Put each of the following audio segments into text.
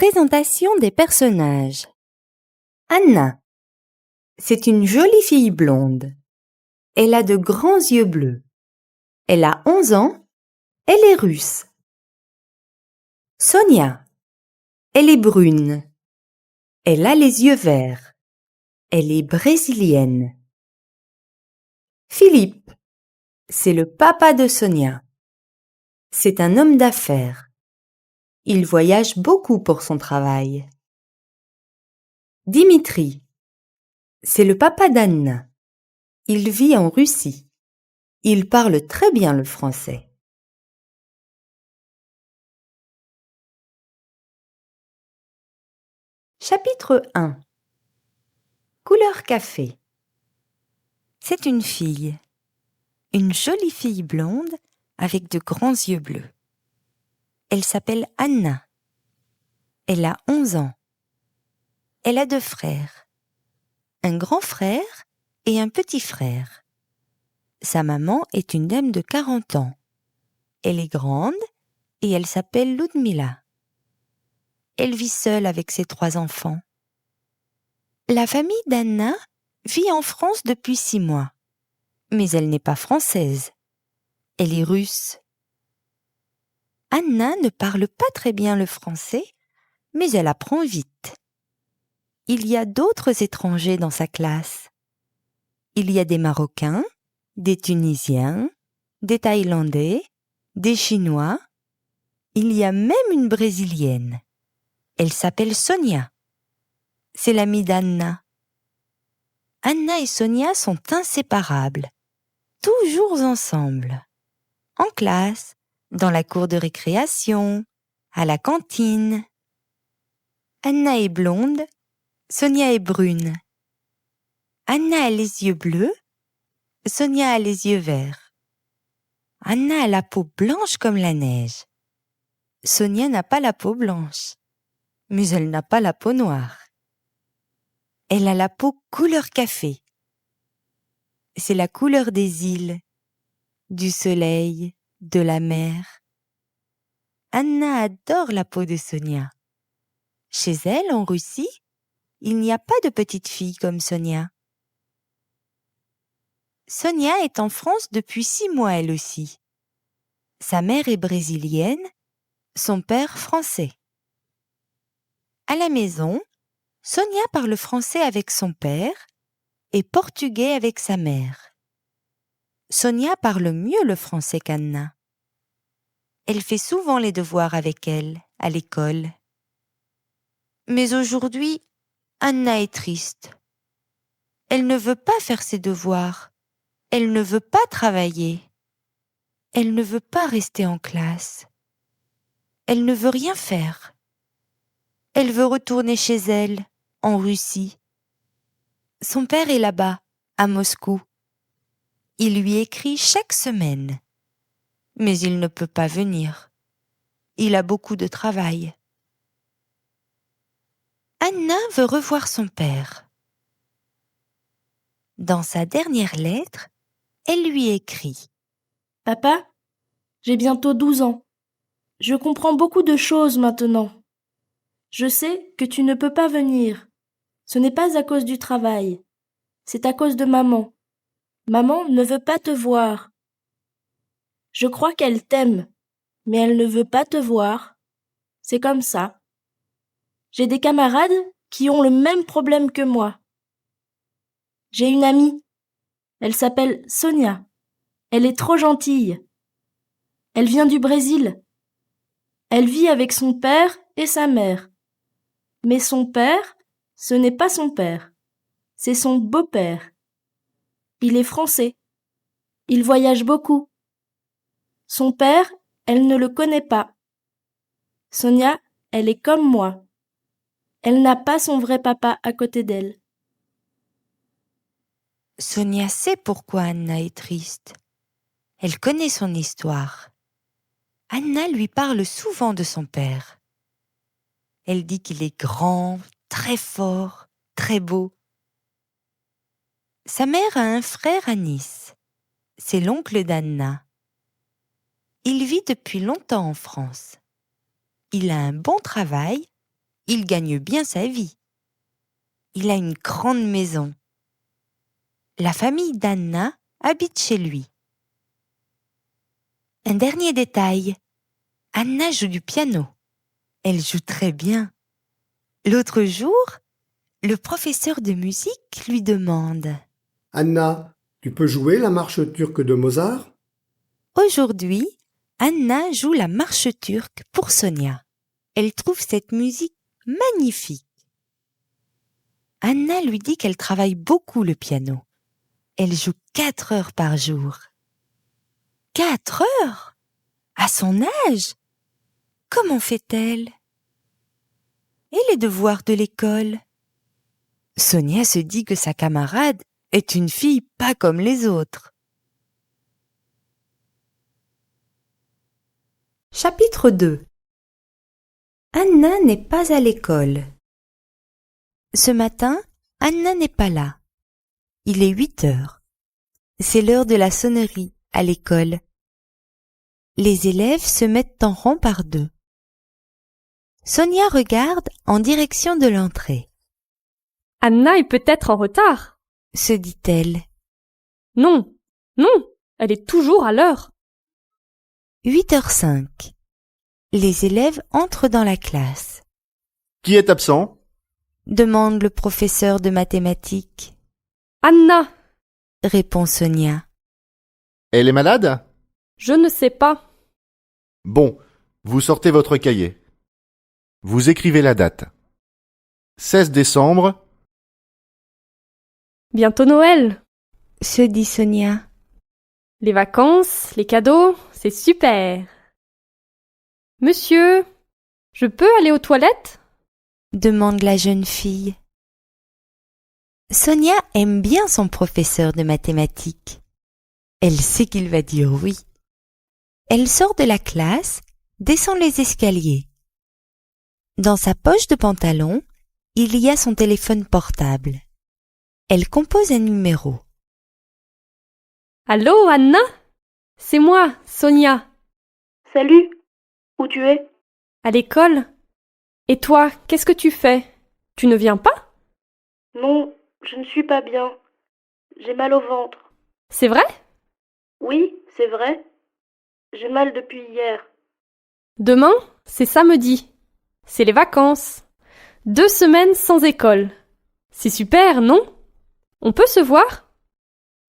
Présentation des personnages. Anna. C'est une jolie fille blonde. Elle a de grands yeux bleus. Elle a 11 ans. Elle est russe. Sonia. Elle est brune. Elle a les yeux verts. Elle est brésilienne. Philippe. C'est le papa de Sonia. C'est un homme d'affaires. Il voyage beaucoup pour son travail. Dimitri. C'est le papa d'Anna. Il vit en Russie. Il parle très bien le français. Chapitre 1. Couleur café. C'est une fille. Une jolie fille blonde avec de grands yeux bleus. Elle s'appelle Anna. Elle a 11 ans. Elle a 2 frères. Un grand frère et un petit frère. Sa maman est une dame de 40 ans. Elle est grande et elle s'appelle Ludmila. Elle vit seule avec ses 3 enfants. La famille d'Anna vit en France depuis 6 mois. Mais elle n'est pas française. Elle est russe. Anna ne parle pas très bien le français, mais elle apprend vite. Il y a d'autres étrangers dans sa classe. Il y a des Marocains, des Tunisiens, des Thaïlandais, des Chinois. Il y a même une Brésilienne. Elle s'appelle Sonia. C'est l'amie d'Anna. Anna et Sonia sont inséparables, toujours ensemble. En classe, dans la cour de récréation, à la cantine. Anna est blonde, Sonia est brune. Anna a les yeux bleus, Sonia a les yeux verts. Anna a la peau blanche comme la neige. Sonia n'a pas la peau blanche, mais elle n'a pas la peau noire. Elle a la peau couleur café. C'est la couleur des îles, du soleil, de la mer. Anna adore la peau de Sonia. Chez elle, en Russie, il n'y a pas de petite fille comme Sonia. Sonia est en France depuis 6 mois elle aussi. Sa mère est brésilienne, son père français. À la maison, Sonia parle français avec son père et portugais avec sa mère. Sonia parle mieux le français qu'Anna. Elle fait souvent les devoirs avec elle, à l'école. Mais aujourd'hui, Anna est triste. Elle ne veut pas faire ses devoirs. Elle ne veut pas travailler. Elle ne veut pas rester en classe. Elle ne veut rien faire. Elle veut retourner chez elle, en Russie. Son père est là-bas, à Moscou. Il lui écrit chaque semaine. Mais il ne peut pas venir. Il a beaucoup de travail. Anna veut revoir son père. Dans sa dernière lettre, elle lui écrit « Papa, j'ai bientôt 12 ans. Je comprends beaucoup de choses maintenant. Je sais que tu ne peux pas venir. Ce n'est pas à cause du travail. C'est à cause de maman. Maman ne veut pas te voir. Je crois qu'elle t'aime, mais elle ne veut pas te voir. C'est comme ça. J'ai des camarades qui ont le même problème que moi. J'ai une amie. Elle s'appelle Sonia. Elle est trop gentille. Elle vient du Brésil. Elle vit avec son père et sa mère. Mais son père, ce n'est pas son père. C'est son beau-père. Il est français. Il voyage beaucoup. Son père, elle ne le connaît pas. Sonia, elle est comme moi. Elle n'a pas son vrai papa à côté d'elle. Sonia sait pourquoi Anna est triste. Elle connaît son histoire. Anna lui parle souvent de son père. Elle dit qu'il est grand, très fort, très beau. Sa mère a un frère à Nice. C'est l'oncle d'Anna. Il vit depuis longtemps en France. Il a un bon travail Il gagne bien sa vie. Il a une grande maison. La famille d'Anna habite chez lui. Un dernier détail. Anna joue du piano. Elle joue très bien. L'autre jour, le professeur de musique lui demande: Anna, tu peux jouer la marche turque de Mozart? Aujourd'hui, Anna joue la marche turque pour Sonia. Elle trouve cette musique magnifique. Anna lui dit qu'elle travaille beaucoup le piano. Elle joue 4 heures par jour. 4 heures? À son âge? Comment fait-elle? Et les devoirs de l'école? Sonia se dit que sa camarade est une fille pas comme les autres. Chapitre 2. Anna n'est pas à l'école. Ce matin, Anna n'est pas là. Il est 8 heures. C'est l'heure de la sonnerie à l'école. Les élèves se mettent en rang par 2. Sonia regarde en direction de l'entrée. Anna est peut-être en retard, Se dit-elle. Non, elle est toujours à l'heure. 8h05. Les élèves entrent dans la classe. Qui est absent? Demande le professeur de mathématiques. Anna, Répond Sonia. Elle est malade? je ne sais pas. Bon, vous sortez votre cahier. Vous écrivez la date. 16 décembre. Bientôt Noël. Se dit Sonia. Les vacances, les cadeaux, c'est super. Monsieur, je peux aller aux toilettes? Demande la jeune fille. Sonia aime bien son professeur de mathématiques. Elle sait qu'il va dire oui. Elle sort de la classe, descend les escaliers. Dans sa poche de pantalon, il y a son téléphone portable. Elle compose un numéro. Allô, Anna? C'est moi, Sonia, Salut, où tu es? à l'école. Et toi, qu'est-ce que tu fais? Tu ne viens pas? Non, je ne suis pas bien. J'ai mal au ventre. C'est vrai? Oui, c'est vrai. J'ai mal depuis hier. Demain, c'est samedi. C'est les vacances. 2 semaines sans école. C'est super, non? On peut se voir?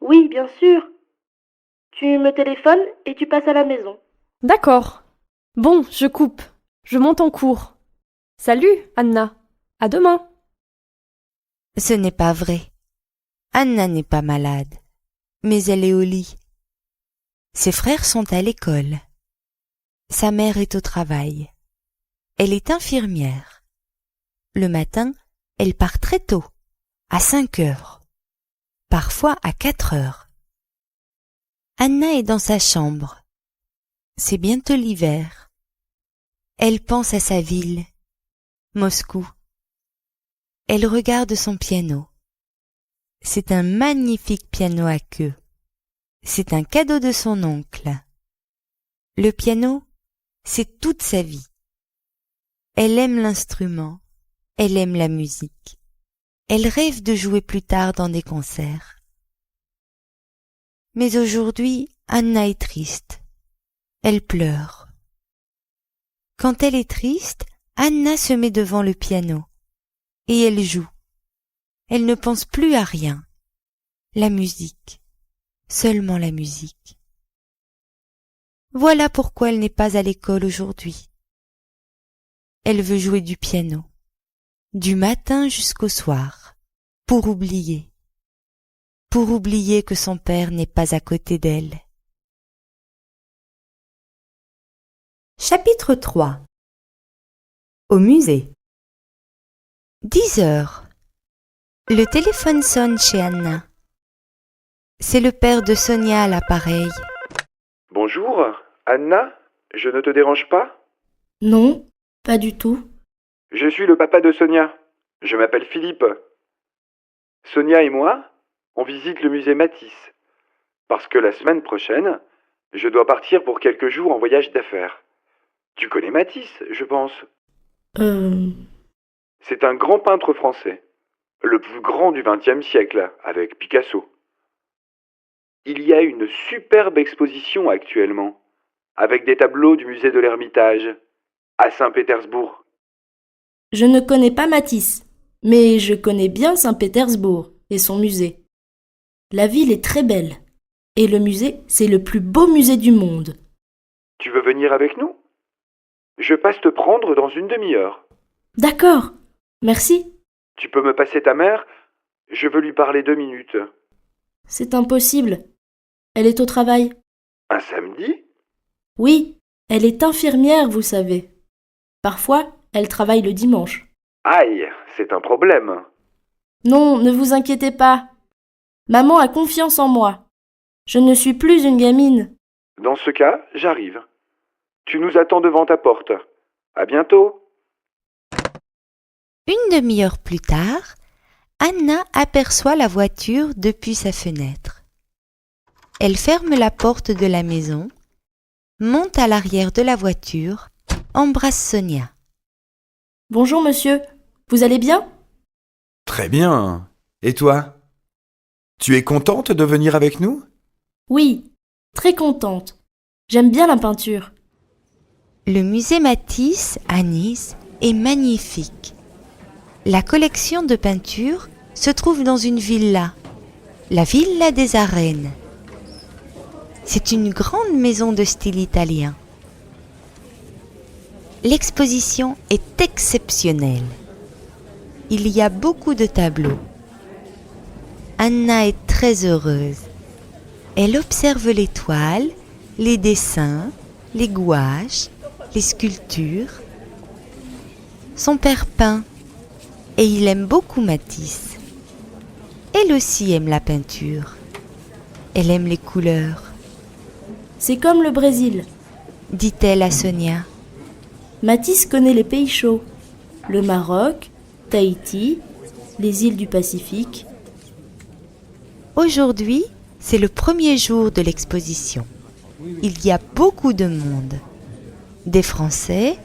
Oui, bien sûr. Tu me téléphones et tu passes à la maison. D'accord. Bon, je coupe. Je monte en cours. Salut, Anna. À demain. Ce n'est pas vrai. Anna n'est pas malade, mais elle est au lit. Ses frères sont à l'école. Sa mère est au travail. Elle est infirmière. Le matin, elle part très tôt, à 5 heures, parfois à 4 heures. Anna est dans sa chambre. C'est bientôt l'hiver. Elle pense à sa ville, Moscou. Elle regarde son piano. C'est un magnifique piano à queue. C'est un cadeau de son oncle. Le piano, c'est toute sa vie. Elle aime l'instrument, elle aime la musique. Elle rêve de jouer plus tard dans des concerts. Mais aujourd'hui, Anna est triste. Elle pleure. Quand elle est triste, Anna se met devant le piano et elle joue. Elle ne pense plus à rien. La musique. Seulement la musique. Voilà pourquoi elle n'est pas à l'école aujourd'hui. Elle veut jouer du piano, du matin jusqu'au soir, pour oublier que son père n'est pas à côté d'elle. Chapitre 3. Au musée. 10 heures. Le téléphone sonne chez Anna. C'est le père de Sonia à l'appareil. Bonjour, Anna, je ne te dérange pas? Non, pas du tout. Je suis le papa de Sonia. Je m'appelle Philippe. Sonia et moi, on visite le musée Matisse. Parce que la semaine prochaine, je dois partir pour quelques jours en voyage d'affaires. Tu connais Matisse, je pense. C'est un grand peintre français, le plus grand du XXe siècle, avec Picasso. Il y a une superbe exposition actuellement, avec des tableaux du musée de l'Ermitage, à Saint-Pétersbourg. Je ne connais pas Matisse, mais je connais bien Saint-Pétersbourg et son musée. La ville est très belle, et le musée, c'est le plus beau musée du monde. Tu veux venir avec nous? Je passe te prendre dans une demi-heure. D'accord, merci. Tu peux me passer ta mère? Je veux lui parler 2 minutes. C'est impossible. Elle est au travail. Un samedi? Oui, elle est infirmière, vous savez. Parfois, elle travaille le dimanche. Aïe, c'est un problème. Non, ne vous inquiétez pas. Maman a confiance en moi. Je ne suis plus une gamine. Dans ce cas, j'arrive. Tu nous attends devant ta porte. À bientôt. Une demi-heure plus tard, Anna aperçoit la voiture depuis sa fenêtre. Elle ferme la porte de la maison, monte à l'arrière de la voiture, embrasse Sonia. Bonjour monsieur, vous allez bien? Très bien. Et toi? Tu es contente de venir avec nous? Oui, très contente. J'aime bien la peinture. Le musée Matisse à Nice est magnifique. La collection de peintures se trouve dans une villa, la Villa des Arènes. C'est une grande maison de style italien. L'exposition est exceptionnelle. Il y a beaucoup de tableaux. Anna est très heureuse. Elle observe les toiles, les dessins, les gouaches, les sculptures. Son père peint et il aime beaucoup Matisse. Elle aussi aime la peinture. Elle aime les couleurs, C'est comme le Brésil. dit-elle à Sonia. Matisse connaît les pays chauds. Le Maroc, Tahiti, les îles du Pacifique. Aujourd'hui, c'est le premier jour de l'exposition. Il y a beaucoup de monde. Des Français,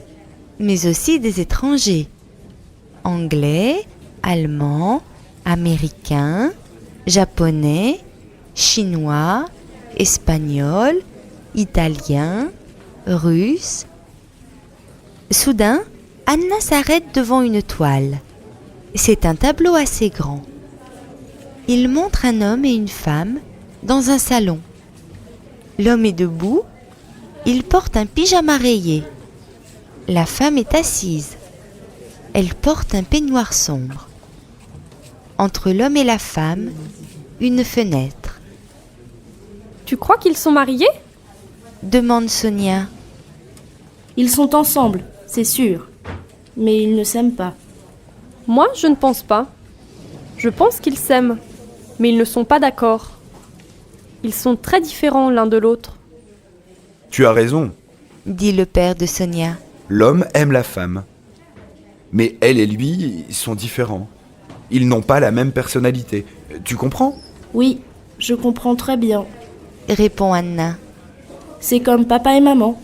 mais aussi des étrangers. Anglais, Allemands, Américains, Japonais, Chinois, Espagnols, Italiens, Russes. Soudain, Anna s'arrête devant une toile. C'est un tableau assez grand. Il montre un homme et une femme dans un salon. L'homme est debout, il porte un pyjama rayé. La femme est assise. Elle porte un peignoir sombre. Entre l'homme et la femme, une fenêtre. Tu crois qu'ils sont mariés? Demande Sonia. Ils sont ensemble, c'est sûr. Mais ils ne s'aiment pas. Moi, je ne pense pas. Je pense qu'ils s'aiment, mais ils ne sont pas d'accord. Ils sont très différents l'un de l'autre. Tu as raison. Dit le père de Sonia. L'homme aime la femme. Mais elle et lui sont différents. Ils n'ont pas la même personnalité. Tu comprends? Oui, je comprends très bien. Répond Anna. C'est comme papa et maman.